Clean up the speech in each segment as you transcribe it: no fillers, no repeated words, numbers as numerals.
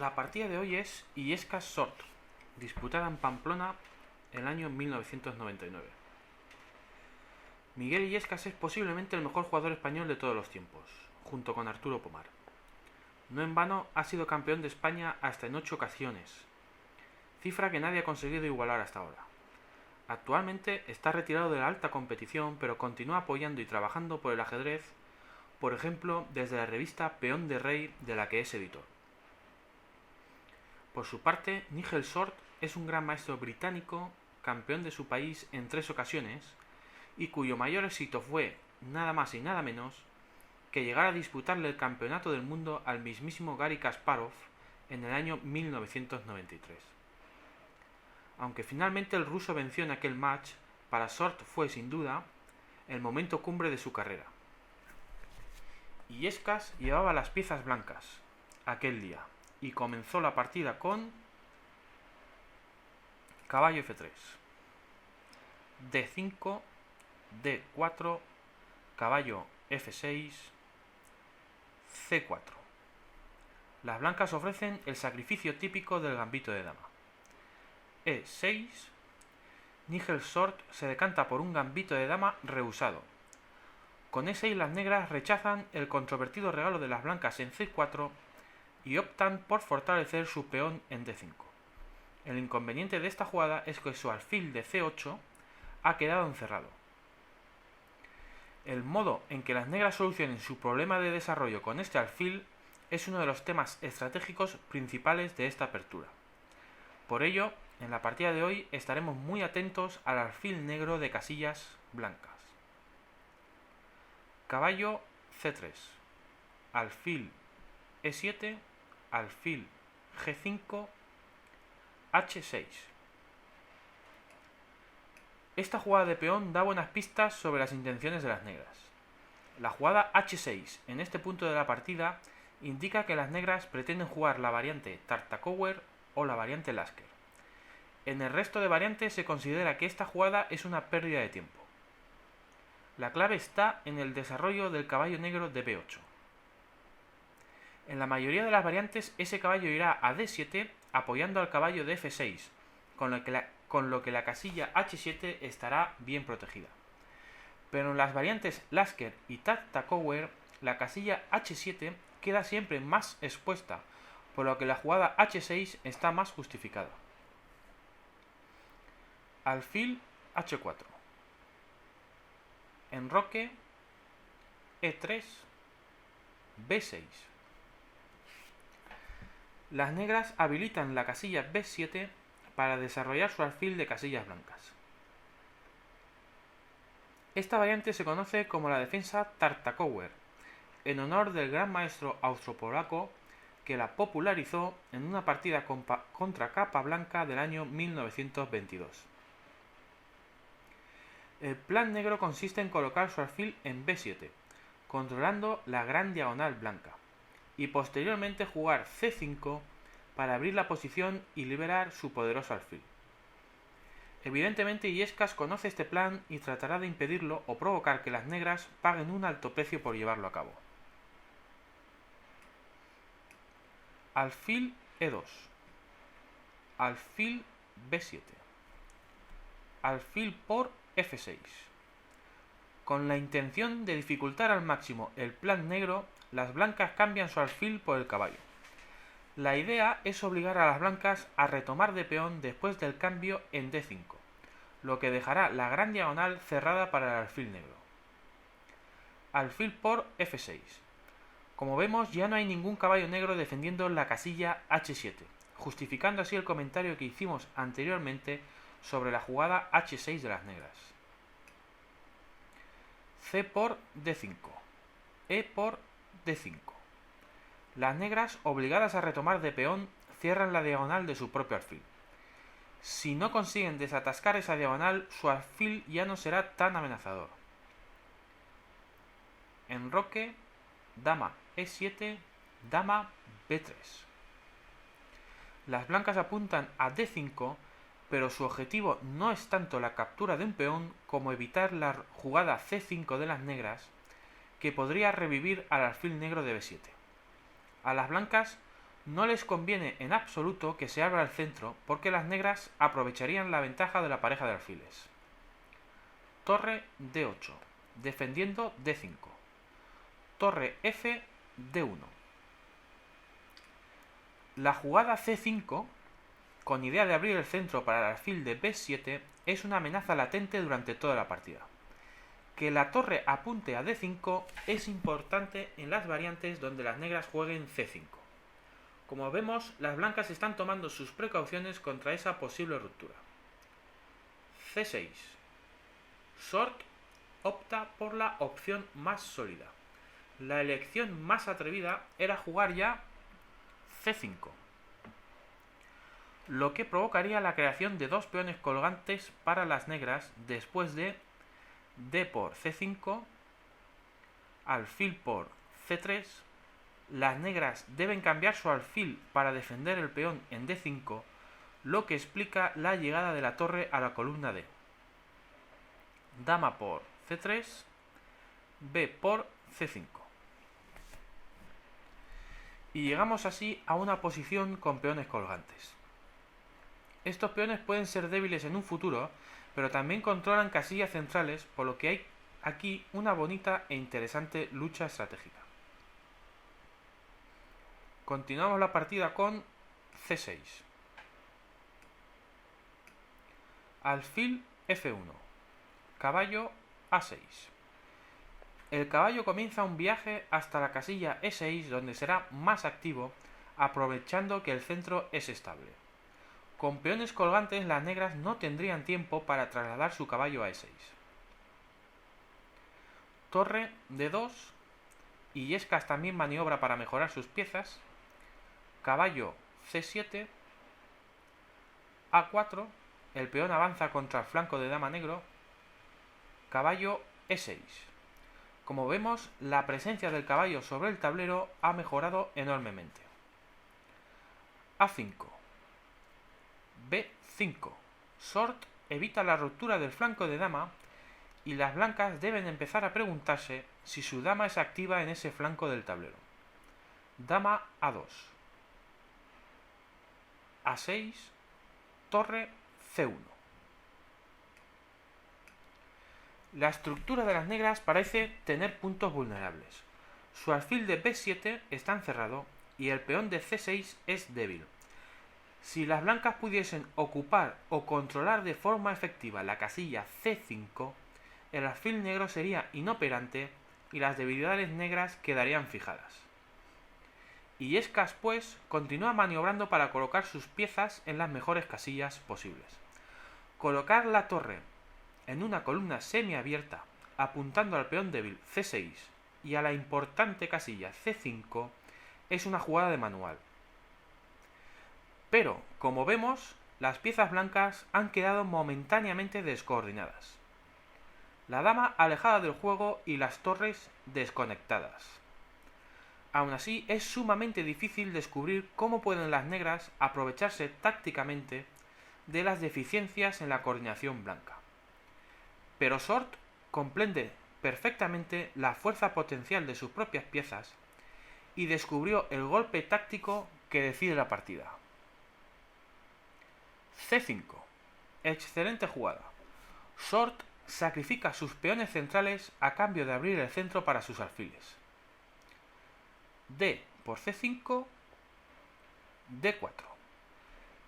La partida de hoy es Illescas Sort, disputada en Pamplona el año 1999. Miguel Illescas es posiblemente el mejor jugador español de todos los tiempos, junto con Arturo Pomar. No en vano ha sido campeón de España hasta en 8 ocasiones, cifra que nadie ha conseguido igualar hasta ahora. Actualmente está retirado de la alta competición, pero continúa apoyando y trabajando por el ajedrez, por ejemplo, desde la revista Peón de Rey, de la que es editor. Por su parte, Nigel Short es un gran maestro británico, campeón de su país en 3 ocasiones, y cuyo mayor éxito fue, nada más y nada menos, que llegar a disputarle el campeonato del mundo al mismísimo Garry Kasparov en el año 1993. Aunque finalmente el ruso venció en aquel match, para Short fue sin duda el momento cumbre de su carrera. Illescas llevaba las piezas blancas aquel día y comenzó la partida con caballo F3, D5, D4, caballo F6, C4. Las blancas ofrecen el sacrificio típico del gambito de dama. E6. Nigel Short se decanta por un gambito de dama rehusado. Con E6 las negras rechazan el controvertido regalo de las blancas en C4 y optan por fortalecer su peón en D5. El inconveniente de esta jugada es que su alfil de C8 ha quedado encerrado. El modo en que las negras solucionen su problema de desarrollo con este alfil es uno de los temas estratégicos principales de esta apertura. Por ello, en la partida de hoy estaremos muy atentos al alfil negro de casillas blancas. Caballo C3, alfil E7, alfil G5, H6. Esta jugada de peón da buenas pistas sobre las intenciones de las negras. La jugada H6 en este punto de la partida indica que las negras pretenden jugar la variante Tartakower o la variante Lasker. En el resto de variantes se considera que esta jugada es una pérdida de tiempo. La clave está en el desarrollo del caballo negro de B8. En la mayoría de las variantes ese caballo irá a D7 apoyando al caballo de F6, con lo que la casilla H7 estará bien protegida. Pero en las variantes Lasker y Tartakower la casilla H7 queda siempre más expuesta, por lo que la jugada H6 está más justificada. Alfil H4, enroque E3, B6. Las negras habilitan la casilla B7 para desarrollar su alfil de casillas blancas. Esta variante se conoce como la defensa Tartakower, en honor del gran maestro austropolaco que la popularizó en una partida contra Capablanca del año 1922. El plan negro consiste en colocar su alfil en B7, controlando la gran diagonal blanca, y posteriormente jugar C5 para abrir la posición y liberar su poderoso alfil. Evidentemente Illescas conoce este plan y tratará de impedirlo o provocar que las negras paguen un alto precio por llevarlo a cabo. Alfil E2, alfil B7, alfil por F6. Con la intención de dificultar al máximo el plan negro, las blancas cambian su alfil por el caballo. La idea es obligar a las blancas a retomar de peón después del cambio en D5, lo que dejará la gran diagonal cerrada para el alfil negro. Alfil por F6. Como vemos, ya no hay ningún caballo negro defendiendo la casilla H7, justificando así el comentario que hicimos anteriormente sobre la jugada H6 de las negras. C por D5, E por D5. Las negras, obligadas a retomar de peón, cierran la diagonal de su propio alfil. Si no consiguen desatascar esa diagonal, su alfil ya no será tan amenazador. Enroque, dama E7, dama B3. Las blancas apuntan a D5, pero su objetivo no es tanto la captura de un peón como evitar la jugada C5 de las negras, que podría revivir al alfil negro de B7. A las blancas No les conviene en absoluto que se abra el centro porque las negras aprovecharían la ventaja de la pareja de alfiles. Torre D8, defendiendo D5. Torre F, D1. La jugada C5, con idea de abrir el centro para el alfil de B7, es una amenaza latente durante toda la partida. Que la torre apunte a D5 es importante en las variantes donde las negras jueguen C5. Como vemos, las blancas están tomando sus precauciones contra esa posible ruptura. C6. Sort opta por la opción más sólida. La elección más atrevida era jugar ya C5, lo que provocaría la creación de dos peones colgantes para las negras después de D por C5, alfil por C3. Las negras deben cambiar su alfil para defender el peón en D5, lo que explica la llegada de la torre a la columna D. Dama por C3, B por C5. Y llegamos así a una posición con peones colgantes. Estos peones pueden ser débiles en un futuro, pero también controlan casillas centrales, por lo que hay aquí una bonita e interesante lucha estratégica. Continuamos la partida con C6. Alfil F1. Caballo A6. El caballo comienza un viaje hasta la casilla E6, donde será más activo, aprovechando que el centro es estable. Con peones colgantes, las negras no tendrían tiempo para trasladar su caballo a E6. Torre D2. Illescas también maniobra para mejorar sus piezas. Caballo C7. A4. El peón avanza contra el flanco de dama negro. Caballo E6. Como vemos, la presencia del caballo sobre el tablero ha mejorado enormemente. A5. B5. Sort evita la ruptura del flanco de dama y las blancas deben empezar a preguntarse si su dama es activa en ese flanco del tablero. Dama A2. A6. Torre C1. La estructura de las negras parece tener puntos vulnerables. Su alfil de B7 está encerrado y el peón de C6 es débil. Si las blancas pudiesen ocupar o controlar de forma efectiva la casilla C5, el alfil negro sería inoperante y las debilidades negras quedarían fijadas. Illescas, pues, continúa maniobrando para colocar sus piezas en las mejores casillas posibles. Colocar la torre en una columna semiabierta, apuntando al peón débil C6 y a la importante casilla C5, es una jugada de manual. Pero, como vemos, las piezas blancas han quedado momentáneamente descoordinadas. La dama alejada del juego y las torres desconectadas. Aún así, es sumamente difícil descubrir cómo pueden las negras aprovecharse tácticamente de las deficiencias en la coordinación blanca. Pero Sort comprende perfectamente la fuerza potencial de sus propias piezas y descubrió el golpe táctico que decide la partida. C5. Excelente jugada. Sort sacrifica sus peones centrales a cambio de abrir el centro para sus alfiles. D por C5, D4.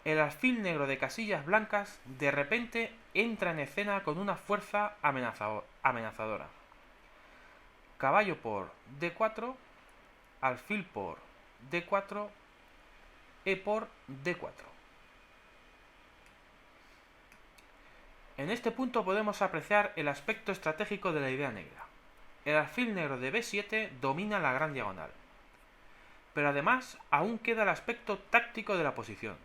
El alfil negro de casillas blancas de repente entra en escena con una fuerza amenazadora. Caballo por D4, alfil por D4, E por D4. En este punto podemos apreciar el aspecto estratégico de la idea negra. El alfil negro de B7 domina la gran diagonal. Pero además aún queda el aspecto táctico de la posición.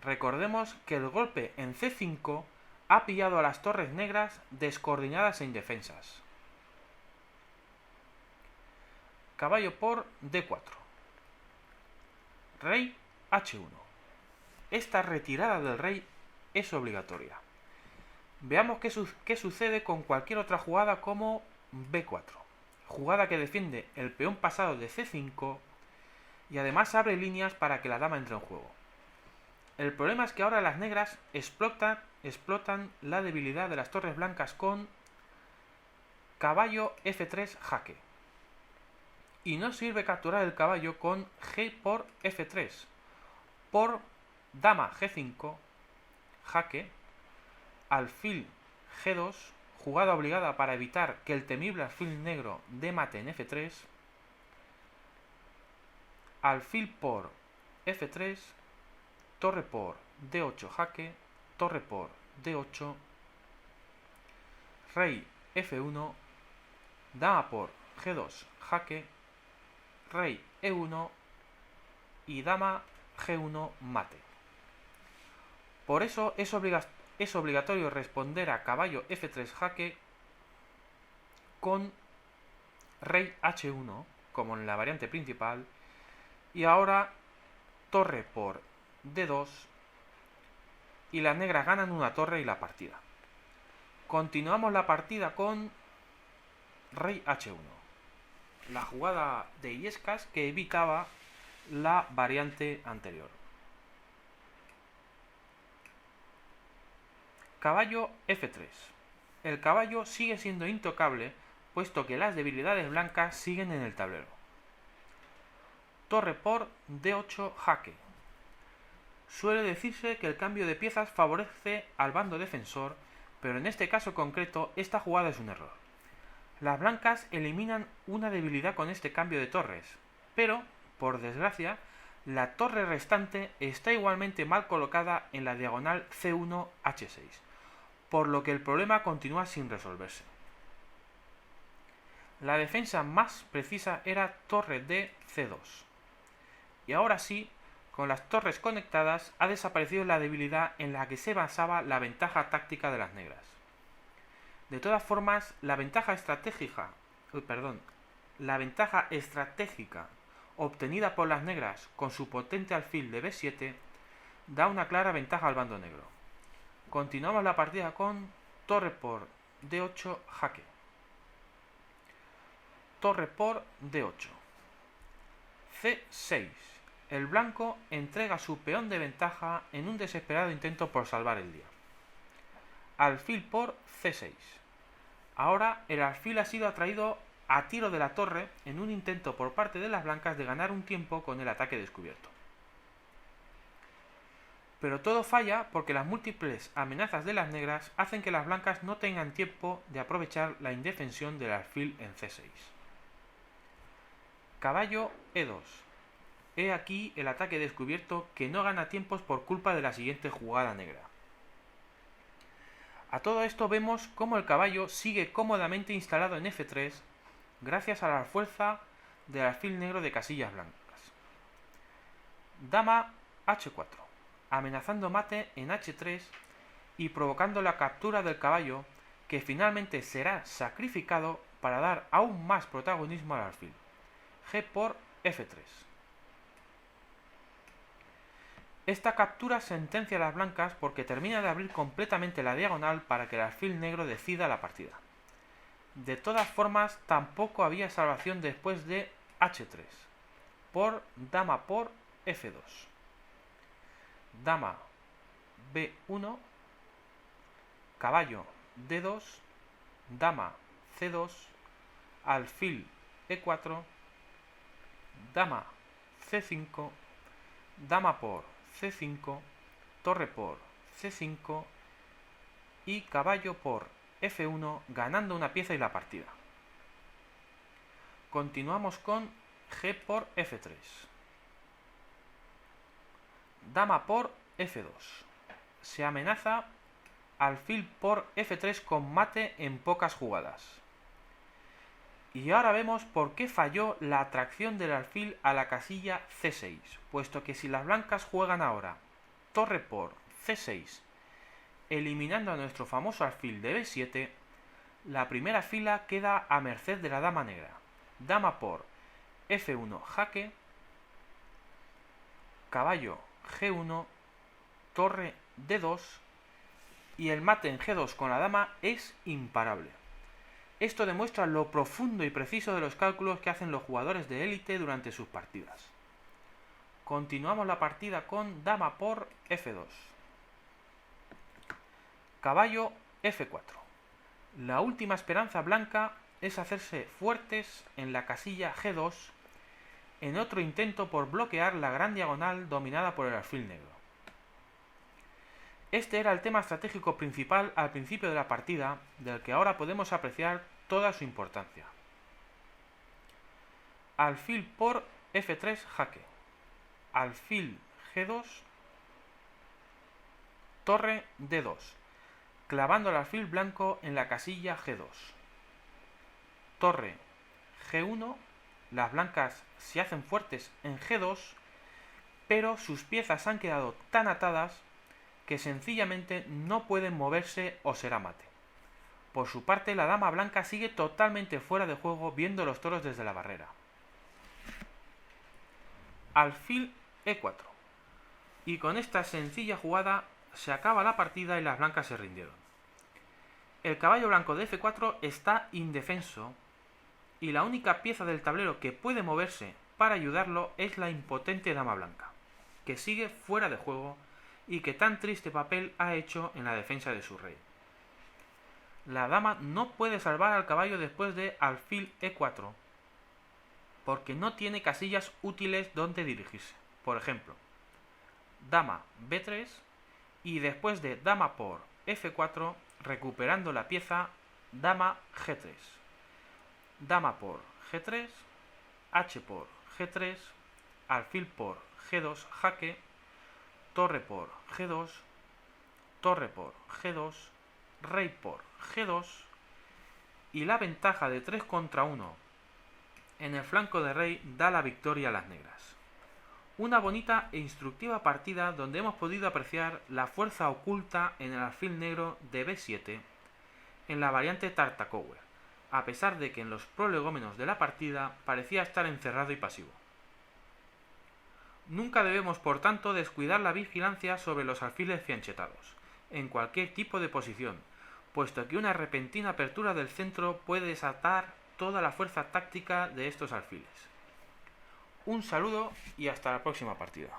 Recordemos que el golpe en C5 ha pillado a las torres negras descoordinadas e indefensas. Caballo por D4. Rey H1. Esta retirada del rey es obligatoria. Veamos qué sucede con cualquier otra jugada como B4. Jugada que defiende el peón pasado de C5 y además abre líneas para que la dama entre en juego. El problema es que ahora las negras explotan la debilidad de las torres blancas con caballo F3 jaque. Y no sirve capturar el caballo con G por F3, por dama G5, jaque, alfil G2, jugada obligada para evitar que el temible alfil negro dé mate en F3, alfil por F3, torre por D8 jaque, torre por D8, rey F1, dama por G2 jaque, rey E1 y dama G1 mate. Por eso es obligatorio responder a caballo F3 jaque con rey H1, como en la variante principal, y ahora torre por D2, y las negras ganan una torre y la partida. Continuamos la partida con rey H1, la jugada de Illescas que evitaba la variante anterior. Caballo F3. El caballo sigue siendo intocable, puesto que las debilidades blancas siguen en el tablero. Torre por D8 jaque. Suele decirse que el cambio de piezas favorece al bando defensor, pero en este caso concreto esta jugada es un error. Las blancas eliminan una debilidad con este cambio de torres, pero, por desgracia, la torre restante está igualmente mal colocada en la diagonal C1-H6, por lo que el problema continúa sin resolverse. La defensa más precisa era torre de C2. Y ahora sí, con las torres conectadas, ha desaparecido la debilidad en la que se basaba la ventaja táctica de las negras. De todas formas, la ventaja estratégica obtenida por las negras con su potente alfil de B7 da una clara ventaja al bando negro. Continuamos la partida con torre por D8 jaque. Torre por D8. C6. El blanco entrega su peón de ventaja en un desesperado intento por salvar el día. Alfil por C6. Ahora el alfil ha sido atraído a tiro de la torre en un intento por parte de las blancas de ganar un tiempo con el ataque descubierto. Pero todo falla porque las múltiples amenazas de las negras hacen que las blancas no tengan tiempo de aprovechar la indefensión del alfil en C6. Caballo E2. He aquí el ataque descubierto que no gana tiempos por culpa de la siguiente jugada negra. A todo esto vemos cómo el caballo sigue cómodamente instalado en F3 gracias a la fuerza del alfil negro de casillas blancas. Dama H4, amenazando mate en H3 y provocando la captura del caballo, que finalmente será sacrificado para dar aún más protagonismo al alfil. G por F3. Esta captura sentencia a las blancas porque termina de abrir completamente la diagonal para que el alfil negro decida la partida. De todas formas, tampoco había salvación después de H3, por dama por F2. Dama B1, caballo D2, dama C2, alfil E4, dama C5, dama por C5, torre por C5 y caballo por F1, ganando una pieza y la partida. Continuamos con G por F3. Dama por F2. Se amenaza alfil por F3 con mate en pocas jugadas. Y ahora vemos por qué falló la atracción del alfil a la casilla C6, puesto que si las blancas juegan ahora torre por C6, eliminando a nuestro famoso alfil de B7, la primera fila queda a merced de la dama negra. Dama por F1 jaque, caballo G1, torre D2 y el mate en G2 con la dama es imparable. Esto demuestra lo profundo y preciso de los cálculos que hacen los jugadores de élite durante sus partidas. Continuamos la partida con dama por F2. Caballo F4. La última esperanza blanca es hacerse fuertes en la casilla G2 en otro intento por bloquear la gran diagonal dominada por el alfil negro. Este era el tema estratégico principal al principio de la partida, del que ahora podemos apreciar toda su importancia. Alfil por F3 jaque. Alfil G2. Torre D2. Clavando el alfil blanco en la casilla G2. Torre G1. Las blancas se hacen fuertes en G2, pero sus piezas han quedado tan atadas que sencillamente no pueden moverse o será mate. Por su parte, la dama blanca sigue totalmente fuera de juego viendo los toros desde la barrera. Alfil E4. Y con esta sencilla jugada se acaba la partida y las blancas se rindieron. El caballo blanco de F4 está indefenso y la única pieza del tablero que puede moverse para ayudarlo es la impotente dama blanca, que sigue fuera de juego y que tan triste papel ha hecho en la defensa de su rey. La dama no puede salvar al caballo después de alfil E4, porque no tiene casillas útiles donde dirigirse. Por ejemplo, dama B3 y después de dama por F4, recuperando la pieza, dama G3. Dama por G3, H por G3, alfil por G2 jaque, torre por G2, torre por G2, rey por G2 y la ventaja de 3 contra 1 en el flanco de rey da la victoria a las negras. Una bonita e instructiva partida donde hemos podido apreciar la fuerza oculta en el alfil negro de B7 en la variante Tartakower, a pesar de que en los prolegómenos de la partida parecía estar encerrado y pasivo. Nunca debemos, por tanto, descuidar la vigilancia sobre los alfiles fianchetados, en cualquier tipo de posición, puesto que una repentina apertura del centro puede desatar toda la fuerza táctica de estos alfiles. Un saludo y hasta la próxima partida.